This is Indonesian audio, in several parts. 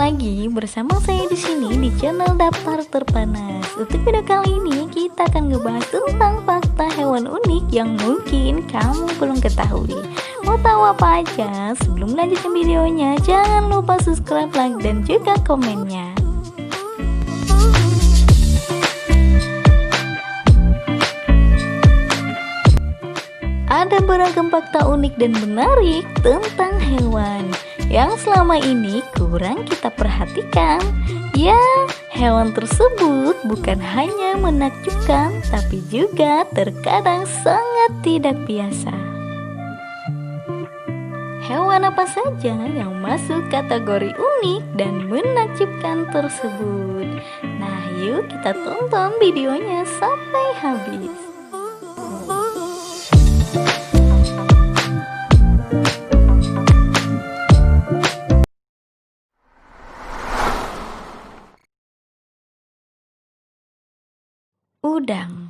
lagi bersama saya di sini di channel Daftar Terpanas. Untuk video kali ini kita akan ngebahas tentang fakta hewan unik yang mungkin kamu belum ketahui. Mau tahu apa aja? Sebelum lanjutkan videonya, jangan lupa subscribe, like, dan juga komennya. Ada beragam fakta unik dan menarik tentang hewan yang selama ini kurang kita perhatikan. Ya, hewan tersebut bukan hanya menakjubkan, tapi juga terkadang sangat tidak biasa. Hewan apa saja yang masuk kategori unik dan menakjubkan tersebut? Nah, yuk kita tonton videonya sampai habis. Udang.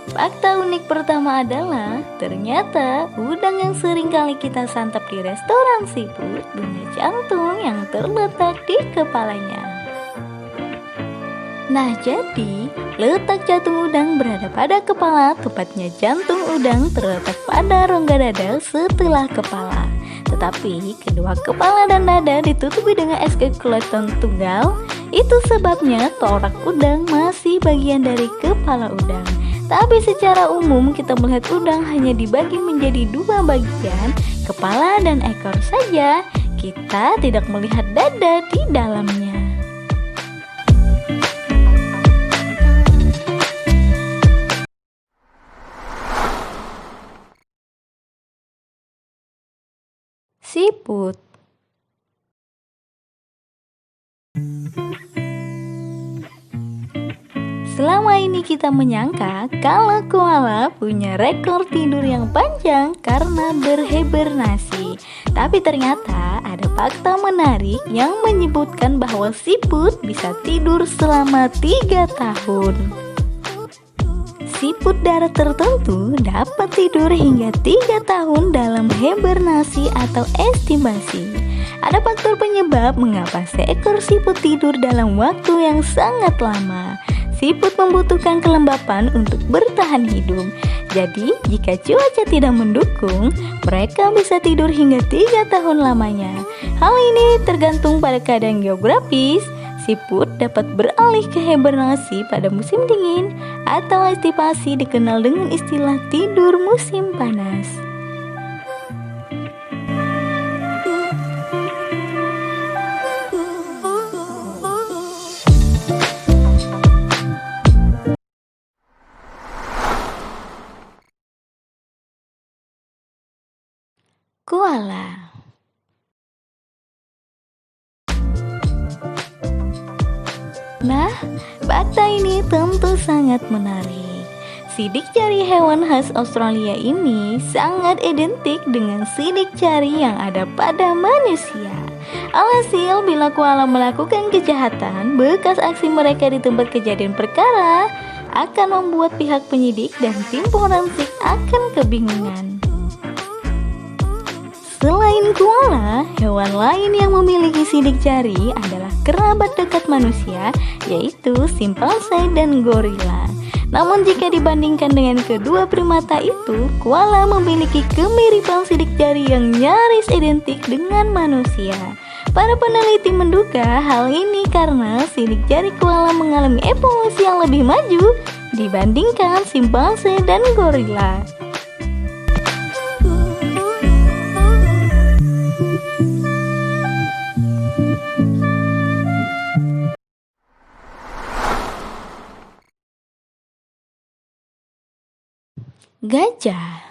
Fakta unik pertama adalah ternyata udang yang sering kali kita santap di restoran seafood punya jantung yang terletak di kepalanya. Nah, jadi letak jantung udang berada pada kepala, tepatnya jantung udang terletak pada rongga dada setelah kepala. Tetapi kedua kepala dan dada ditutupi dengan ekskeleton tunggal. Itu sebabnya torak udang masih bagian dari kepala udang. Tapi secara umum kita melihat udang hanya dibagi menjadi dua bagian, kepala dan ekor saja. Kita tidak melihat dada di dalamnya. Siput. Selama ini kita menyangka kalau koala punya rekor tidur yang panjang karena berhibernasi. Tapi ternyata ada fakta menarik yang menyebutkan bahwa siput bisa tidur selama 3 tahun. Siput darat tertentu dapat tidur hingga 3 tahun dalam hibernasi atau estimasi. Ada faktor penyebab mengapa seekor siput tidur dalam waktu yang sangat lama. Siput membutuhkan kelembapan untuk bertahan hidup. Jadi, jika cuaca tidak mendukung, mereka bisa tidur hingga 3 tahun lamanya. Hal ini tergantung pada keadaan geografis. Siput dapat beralih ke hibernasi pada musim dingin atau estimasi dikenal dengan istilah tidur musim panas. Koala. Nah, fakta ini tentu sangat menarik. Sidik jari hewan khas Australia ini sangat identik dengan sidik jari yang ada pada manusia. Alhasil, bila koala melakukan kejahatan, bekas aksi mereka di tempat kejadian perkara akan membuat pihak penyidik dan tim forensik akan kebingungan. Selain koala, hewan lain yang memiliki sidik jari adalah kerabat dekat manusia, yaitu simpanse dan gorila. Namun jika dibandingkan dengan kedua primata itu, koala memiliki kemiripan sidik jari yang nyaris identik dengan manusia. Para peneliti menduga hal ini karena sidik jari koala mengalami evolusi yang lebih maju dibandingkan simpanse dan gorila. Gajah.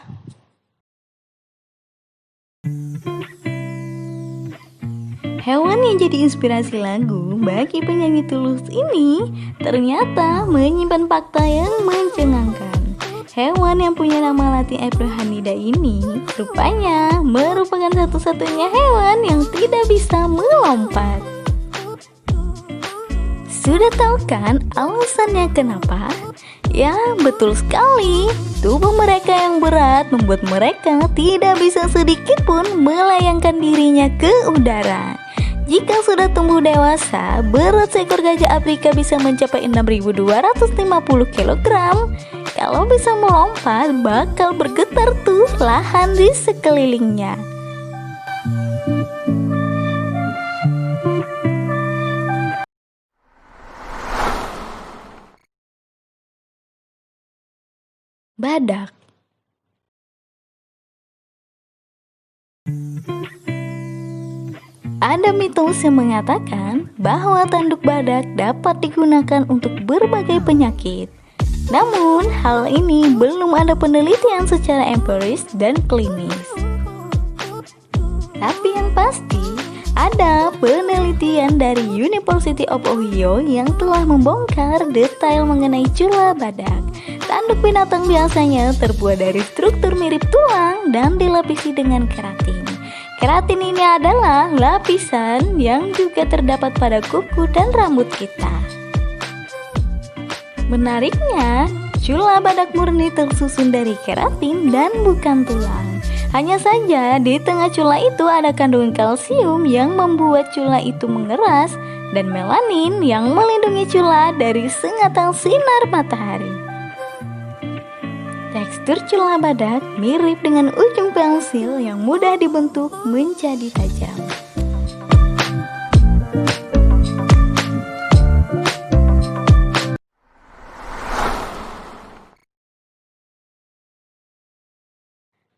Hewan yang jadi inspirasi lagu bagi penyanyi Tulus ini ternyata menyimpan fakta yang mencengangkan. Hewan yang punya nama latin Ephraimida ini rupanya merupakan satu-satunya hewan yang tidak bisa melompat. Sudah tahu kan alasannya kenapa? Ya, betul sekali. Tubuh mereka yang berat membuat mereka tidak bisa sedikit pun melayangkan dirinya ke udara. Jika sudah tumbuh dewasa, berat seekor gajah Afrika bisa mencapai 6.250 kg. Kalau bisa melompat, bakal bergetar tuh lahan di sekelilingnya. Badak. Ada mitos yang mengatakan bahwa tanduk badak dapat digunakan untuk berbagai penyakit. Namun, hal ini belum ada penelitian secara empiris dan klinis. Tapi yang pasti, ada penelitian dari University of Ohio yang telah membongkar detail mengenai cula badak. Tanduk binatang biasanya terbuat dari struktur mirip tulang dan dilapisi dengan keratin. Keratin ini adalah lapisan yang juga terdapat pada kuku dan rambut kita. Menariknya, cula badak murni tersusun dari keratin dan bukan tulang. Hanya saja di tengah cula itu ada kandungan kalsium yang membuat cula itu mengeras dan melanin yang melindungi cula dari sengatan sinar matahari. Tekstur cula badak mirip dengan ujung pensil yang mudah dibentuk menjadi tajam.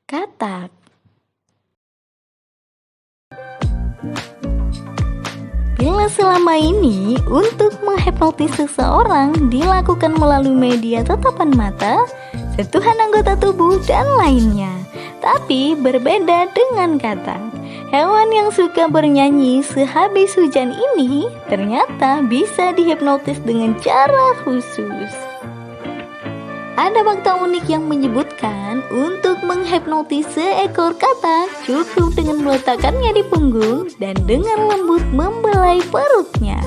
Katak. Bila selama ini untuk menghipnotis seseorang dilakukan melalui media tatapan mata, sentuhan anggota tubuh, dan lainnya. Tapi berbeda dengan katak. Hewan yang suka bernyanyi sehabis hujan ini ternyata bisa dihipnotis dengan cara khusus. Ada fakta unik yang menyebutkan untuk menghipnotis seekor katak cukup dengan meletakkannya di punggung dan dengan lembut membelai perutnya.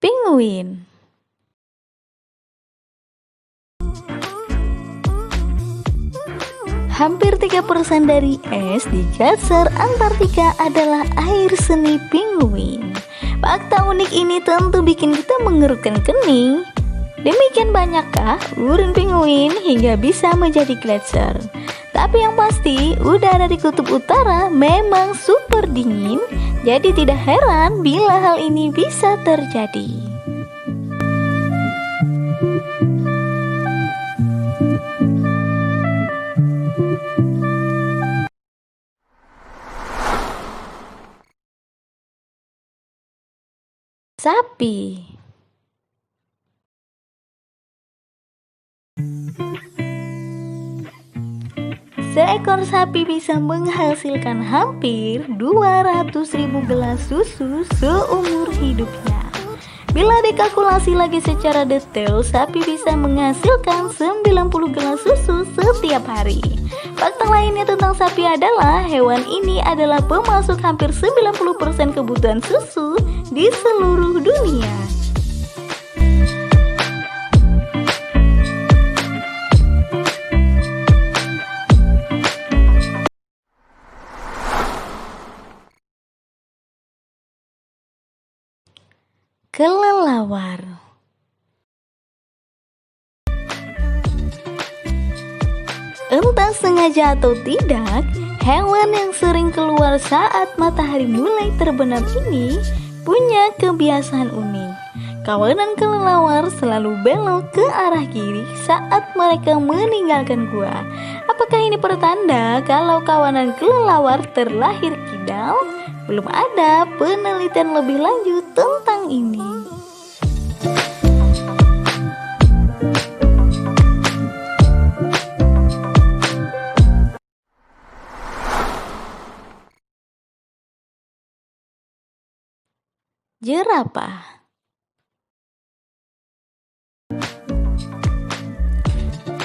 Penguin. Hampir 3% dari es di dasar Antartika adalah air seni penguin. Fakta unik ini tentu bikin kita mengerutkan kening. Demikian banyakkah urin penguin hingga bisa menjadi gletser? Tapi yang pasti, udara di kutub utara memang super dingin, jadi tidak heran bila hal ini bisa terjadi. Sapi. Seekor sapi bisa menghasilkan hampir 200.000 gelas susu seumur hidupnya. Bila dikalkulasi lagi secara detail, sapi bisa menghasilkan 90 gelas susu setiap hari. Fakta lainnya tentang sapi adalah hewan ini adalah pemasok hampir 90% kebutuhan susu di seluruh dunia. Kelelawar. Entah sengaja atau tidak, hewan yang sering keluar saat matahari mulai terbenam ini punya kebiasaan unik. Kawanan kelelawar selalu belok ke arah kiri saat mereka meninggalkan gua. Apakah ini pertanda kalau kawanan kelelawar terlahir kidal? Belum ada penelitian lebih lanjut tentang ini. Jerapah.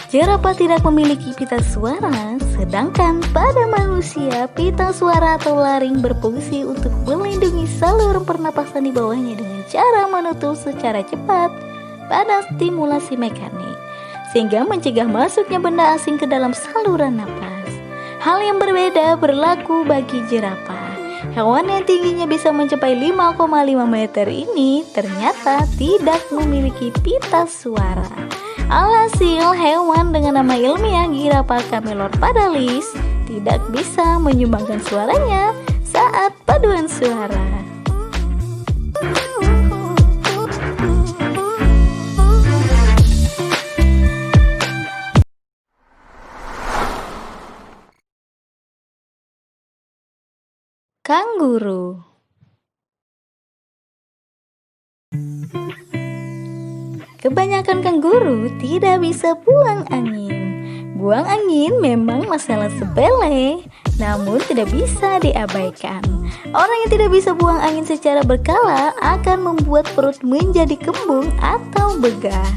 Jerapah tidak memiliki pita suara, sedangkan pada manusia pita suara atau laring berfungsi untuk melindungi saluran pernapasan di bawahnya dengan cara menutup secara cepat pada stimulasi mekanik, sehingga mencegah masuknya benda asing ke dalam saluran napas. Hal yang berbeda berlaku bagi jerapah. Hewan yang tingginya bisa mencapai 5,5 meter ini ternyata tidak memiliki pita suara. Alhasil, hewan dengan nama ilmiah Giraffa camelopardalis tidak bisa menyumbangkan suaranya saat paduan suara. Kanguru. Kebanyakan kanguru tidak bisa buang angin. Buang angin memang masalah sepele, namun tidak bisa diabaikan. Orang yang tidak bisa buang angin secara berkala akan membuat perut menjadi kembung atau begah.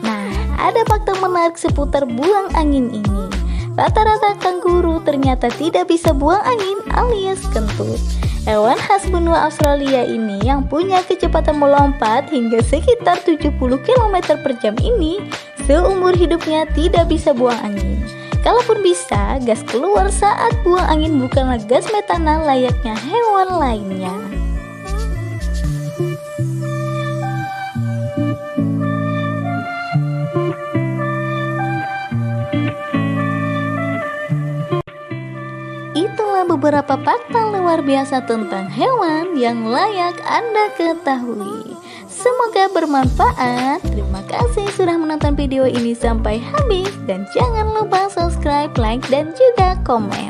Nah, ada fakta menarik seputar buang angin ini. Rata-rata kanguru ternyata tidak bisa buang angin alias kentut. Hewan khas benua Australia ini yang punya kecepatan melompat hingga sekitar 70 km per jam ini seumur hidupnya tidak bisa buang angin. Kalaupun bisa, gas keluar saat buang angin bukanlah gas metana layaknya hewan lainnya. Itulah beberapa fakta luar biasa tentang hewan yang layak Anda ketahui. Semoga bermanfaat. Terima kasih sudah menonton video ini sampai habis dan jangan lupa subscribe, like, dan juga komen.